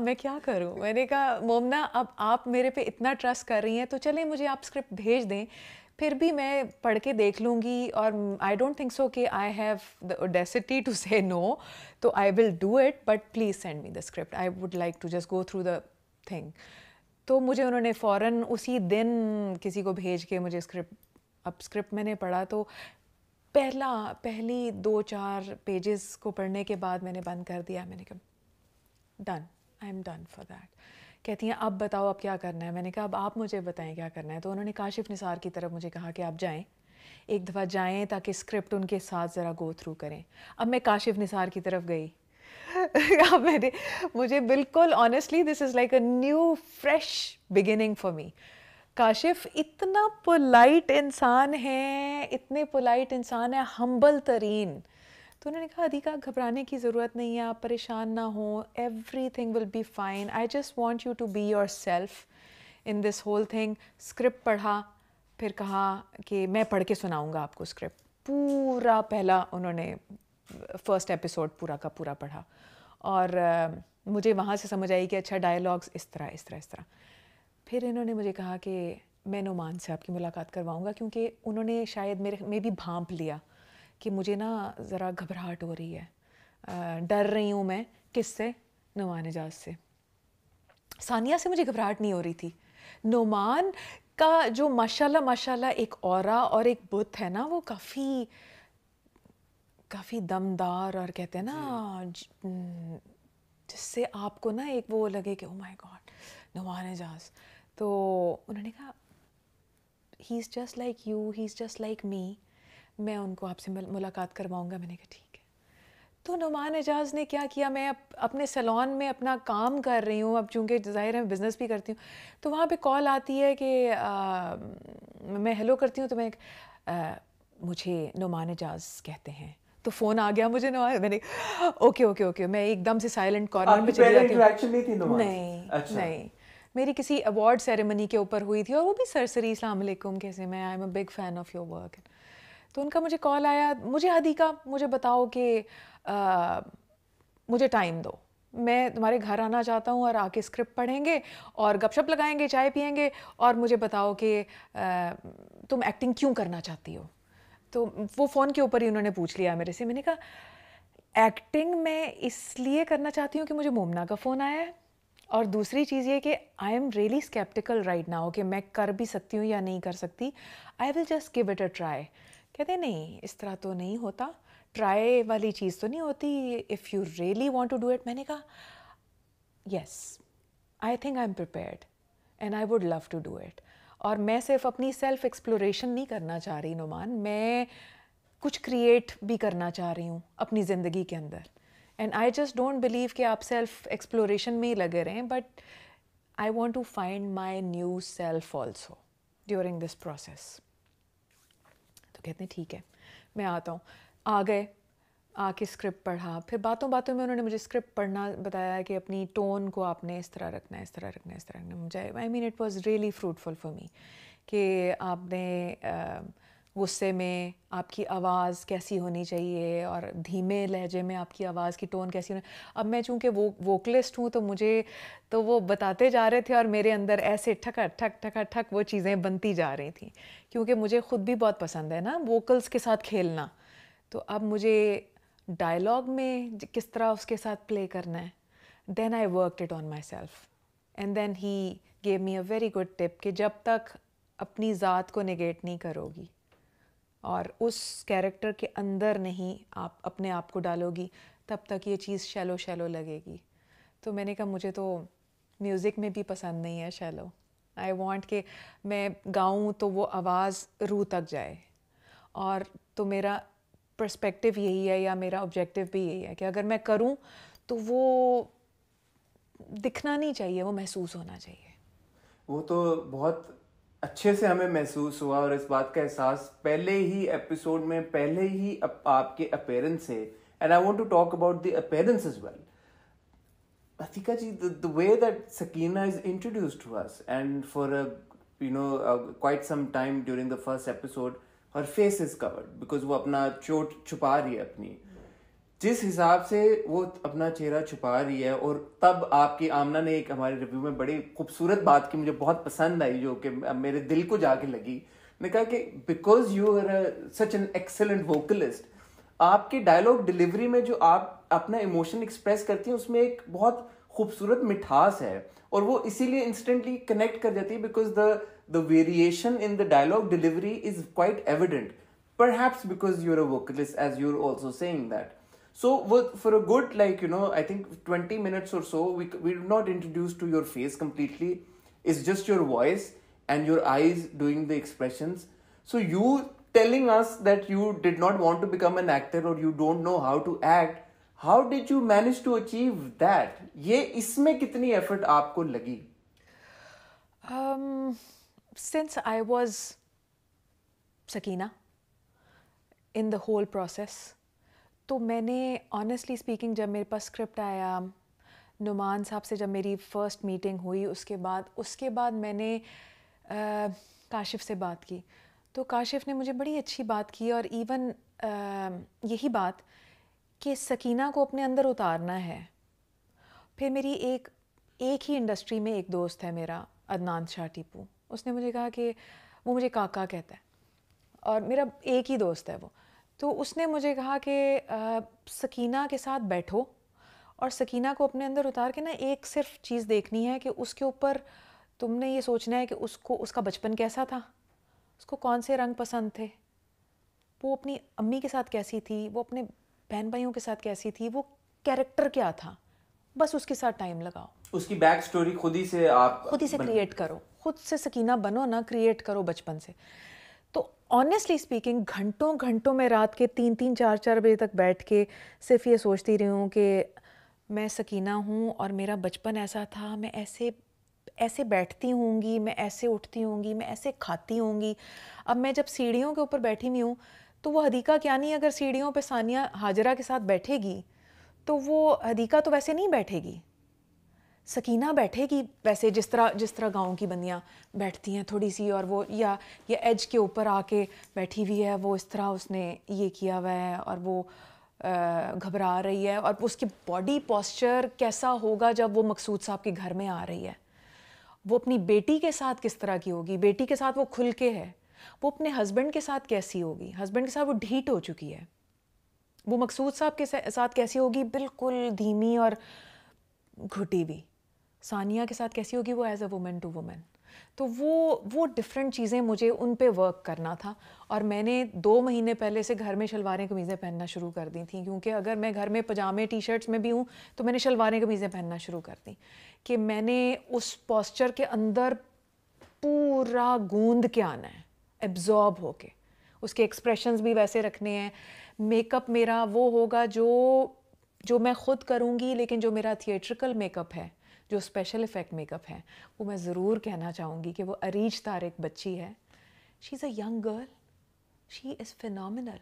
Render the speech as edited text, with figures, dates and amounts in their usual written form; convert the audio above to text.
میں کیا کروں. میں نے کہا مومنا اب آپ میرے پہ اتنا ٹرسٹ کر رہی ہیں تو چلیں مجھے آپ اسکرپٹ بھیج دیں, پھر بھی میں پڑھ کے دیکھ لوں گی, اور آئی ڈونٹ تھنک سو کہ I have the audacity to say no, تو I will do it, but please send me the script, I would like to just go through the thing. تو مجھے انہوں نے فوراً اسی دن کسی کو بھیج کے مجھے اسکرپٹ میں نے پڑھا, تو پہلی 2-4 پیجز کو پڑھنے کے بعد میں نے بند کر دیا. میں نے کہا done, I am done for that. کہتی ہیں اب بتاؤ اب کیا کرنا ہے. میں نے کہا اب آپ مجھے بتائیں کیا کرنا ہے. تو انہوں نے کاشف نثار کی طرف مجھے کہا کہ آپ جائیں, ایک دفعہ جائیں تاکہ اسکرپٹ ان کے ساتھ ذرا گو تھرو کریں. اب میں کاشف نثار کی طرف گئی. اب مجھے بالکل honestly this is like a new fresh beginning for me. Kashif اتنا پولائٹ انسان ہے, اتنے پولائٹ انسان ہے, ہمبل ترین. تو انہوں نے کہا ادیکا گھبرانے کی ضرورت نہیں ہے, آپ پریشان نہ ہوں, everything will be fine, I just want you to be yourself in this whole thing. Script پڑھا, پھر کہا کہ میں پڑھ کے سناؤں گا آپ کو اسکرپٹ. پورا پہلا انہوں نے فرسٹ ایپیسوڈ پورا کا پورا پڑھا, اور مجھے وہاں سے سمجھ آئی کہ اچھا ڈائلاگس اس طرح. پھر انہوں نے مجھے کہا کہ میں نعمان سے آپ کی ملاقات کرواؤں گا, کیونکہ انہوں نے شاید میرے میں بھی بھانپ لیا کہ مجھے نا ذرا گھبراہٹ ہو رہی ہے, ڈر رہی ہوں میں. کس سے؟ نعمان حجاز سے. ثانیہ سے مجھے گھبراہٹ نہیں ہو رہی تھی. نعمان کا جو ماشاءاللہ ایک اورا اور ایک بت ہے نا, وہ کافی دمدار, اور کہتے ہیں نا جس سے آپ کو نا ایک وہ لگے کہ oh my God Nauman Hijaz. تو انہوں نے کہا he is just like you, he is just like me, میں ان کو آپ سے ملاقات کرواؤں گا. میں نے کہا ٹھیک ہے. تو نعمان حجاز نے کیا کیا, میں اپنے سیلون میں اپنا کام کر رہی ہوں, اب چونکہ ظاہر ہے بزنس بھی کرتی ہوں, تو وہاں پہ کال آتی ہے کہ میں ہیلو کرتی ہوں, تو میں مجھے نعمان حجاز کہتے ہیں. تو فون آ گیا مجھے, میں نے اوکے میں ایک دم سے سائلنٹ کارنر پہ چلی جاتی ہوں. نہیں, میری کسی ایوارڈ سیریمنی کے اوپر ہوئی تھی, اور وہ بھی سرسری السلام علیکم کیسے, میں I am a big fan of your work. تو ان کا مجھے کال آیا, مجھے ادیکا مجھے بتاؤ کہ مجھے ٹائم دو, میں تمہارے گھر آنا چاہتا ہوں, اور آ کے اسکرپٹ پڑھیں گے اور گپ شپ لگائیں گے, چائے پئیں گے, اور مجھے بتاؤ کہ تم ایکٹنگ کیوں کرنا چاہتی ہو. تو وہ فون کے اوپر ہی انہوں نے پوچھ لیا میرے سے. میں نے کہا ایکٹنگ میں اس لیے کرنا چاہتی ہوں کہ مجھے مومنا کا فون آیا ہے, اور دوسری چیز یہ کہ I am really sceptical right now کہ میں کر بھی سکتی ہوں یا نہیں کر سکتی. I will just give it a try. کہتے نہیں اس طرح تو نہیں ہوتا, ٹرائی والی چیز تو نہیں ہوتی, if you really want to do it. میں نے کہا yes I think I am prepared and I would love to do it. اور میں صرف اپنی سیلف ایکسپلوریشن نہیں کرنا چاہ رہی نعمان, میں کچھ کریٹ بھی کرنا چاہ رہی ہوں اپنی زندگی کے اندر. And I just don't believe کہ آپ سیلف ایکسپلوریشن میں ہی لگے رہیں, but I want to find my new self also during this process. تو کہتے ہیں ٹھیک ہے میں آتا ہوں. آ گئے, آ کے اسکرپٹ پڑھا, پھر باتوں میں انہوں نے مجھے اسکرپٹ پڑھنا بتایا کہ اپنی ٹون کو آپ نے اس طرح رکھنا ہے. مجھے I mean it was really fruitful for me کہ آپ نے غصے میں آپ کی آواز کیسی ہونی چاہیے, اور دھیمے لہجے میں آپ کی آواز کی ٹون کیسی ہونی. اب میں چونکہ ووکلسٹ ہوں تو مجھے تو وہ بتاتے جا رہے تھے, اور میرے اندر ایسے ٹھک وہ چیزیں بنتی جا رہی تھیں, کیونکہ مجھے خود بھی بہت پسند ہے نا ووکلس کے ساتھ کھیلنا. تو اب مجھے ڈائلاگ میں کس طرح اس کے ساتھ پلے کرنا ہے. Then I worked it on my self, and then he gave me a very good tip کہ جب تک اپنی ذات کو نگیٹ نہیں کرو گی اور اس کیریکٹر کے اندر نہیں آپ اپنے آپ کو ڈالو گی, تب تک یہ چیز شیلو لگے گی. تو میں نے کہا مجھے تو میوزک میں بھی پسند نہیں ہے شیلو. آئی وانٹ کہ میں گاؤں تو وہ آواز روح تک جائے, اور تو میرا پرسپیکٹیو یہی ہے یا میرا آبجیکٹیو بھی یہی ہے کہ اگر میں کروں تو وہ دکھنا نہیں چاہیے, وہ محسوس ہونا چاہیے. وہ تو بہت اچھے سے ہمیں محسوس ہوا, اور اس بات کا احساس پہلے ہی ایپیسوڈ میں پہلے ہی آپ کے اپیرنس سے. And I want to talk about the appearance as well. Atika ji, the way that Sakina is introduced to us, and for quite some time during the first episode, her face is covered because وہ اپنا چوٹ چھپا رہی ہے اپنی. جس حساب سے وہ اپنا چہرہ چھپا رہی ہے, اور تب آپ کی آمنہ نے ایک ہمارے ریویو میں بڑی خوبصورت بات کی, مجھے بہت پسند آئی, جو کہ میرے دل کو جا کے لگی. نے کہا کہ because you are such an excellent vocalist, آپ کی ڈائلاگ ڈلیوری میں جو آپ اپنا ایموشن ایکسپریس کرتی ہیں اس میں ایک بہت خوبصورت مٹھاس ہے, اور وہ اسی لیے انسٹنٹلی کنیکٹ کر جاتی ہے because the variation in the dialogue delivery is quite evident, perhaps because you're a vocalist, as you're also saying that. So for a good, like, I think 20 minutes or so, we're not introduced to your face completely. It's just your voice and your eyes doing the expressions. So you telling us that you did not want to become an actor, or you don't know how to act, how did you manage to achieve that? یہ اس میں کتنی effort آپ کو لگی؟ Since I was Sakina in the whole process, تو میں نے honestly speaking جب میرے پاس اسکرپٹ آیا, نعمان صاحب سے جب میری فرسٹ میٹنگ ہوئی, اس کے بعد میں نے کاشف سے بات کی, تو کاشف نے مجھے بڑی اچھی بات کی, اور ایون یہی بات کہ سکینہ کو اپنے اندر اتارنا ہے. پھر میری ایک ہی انڈسٹری میں ایک دوست ہے میرا, عدنان شاہ ٹیپو, اس نے مجھے کہا کہ وہ مجھے کاکا کہتا ہے, اور میرا ایک ہی دوست ہے وہ, تو اس نے مجھے کہا کہ سکینہ کے ساتھ بیٹھو, اور سکینہ کو اپنے اندر اتار کے نا ایک صرف چیز دیکھنی ہے کہ اس کے اوپر تم نے یہ سوچنا ہے کہ اس کا بچپن کیسا تھا, اس کو کون سے رنگ پسند تھے, وہ اپنی امی کے ساتھ کیسی تھی, وہ اپنے بہن بھائیوں کے ساتھ کیسی تھی, وہ کیریکٹر کیا تھا, بس اس کے ساتھ ٹائم لگاؤ. اس کی بیک سٹوری خود ہی سے کریٹ کرو, خود سے سکینہ بنو نا, کریٹ کرو بچپن سے. تو آنیسٹلی اسپیکنگ گھنٹوں میں رات کے 3 4 بجے تک بیٹھ کے صرف یہ سوچتی رہی ہوں کہ میں سکینہ ہوں اور میرا بچپن ایسا تھا, میں ایسے بیٹھتی ہوں گی, میں ایسے اٹھتی ہوں گی, میں ایسے کھاتی ہوں گی. اب میں جب سیڑھیوں کے اوپر بیٹھی ہوئی ہوں تو وہ حدیقہ کیا نہیں, اگر سیڑھیوں پہ ثانیہ ہاجرہ کے ساتھ بیٹھے گی تو وہ حدیقہ تو ویسے نہیں بیٹھے گی, سکینہ بیٹھے گی ویسے جس طرح گاؤں کی بندیاں بیٹھتی ہیں تھوڑی سی, اور وہ یا ایج کے اوپر آ کے بیٹھی ہوئی ہے, وہ اس طرح اس نے یہ کیا ہوا ہے, اور وہ گھبرا رہی ہے, اور اس کی باڈی پوسچر کیسا ہوگا جب وہ مقصود صاحب کے گھر میں آ رہی ہے, وہ اپنی بیٹی کے ساتھ کس طرح کی ہوگی, بیٹی کے ساتھ وہ کھل کے ہے, وہ اپنے ہسبینڈ کے ساتھ کیسی ہوگی, ہسبینڈ کے ساتھ وہ ڈھیٹ ہو چکی ہے, وہ مقصود صاحب کے ساتھ کیسی ہوگی, بالکل دھیمی اور گھٹی ہوئی, ثانیہ کے ساتھ کیسی ہوگی وہ as a woman to woman. تو وہ ڈفرینٹ چیزیں مجھے ان پہ ورک کرنا تھا, اور میں نے 2 مہینے پہلے سے گھر میں شلواریں قمیضیں پہننا شروع کر دی تھیں, کیونکہ اگر میں گھر میں پجامے ٹی شرٹس میں بھی ہوں تو میں نے شلواریں قمیضیں پہننا شروع کر دی, کہ میں نے اس پوسچر کے اندر پورا گوند کے آنا ہے, ایبزارب ہو کے, اس کے ایکسپریشنز بھی ویسے رکھنے ہیں. میک اپ میرا وہ ہوگا جو میں خود کروں گی, لیکن جو میرا تھیٹریکل میک اپ ہے, جو اسپیشل افیکٹ میک اپ ہے, وہ میں ضرور کہنا چاہوں گی کہ وہ اریج طارق بچی ہے, she is a young girl, she is phenomenal.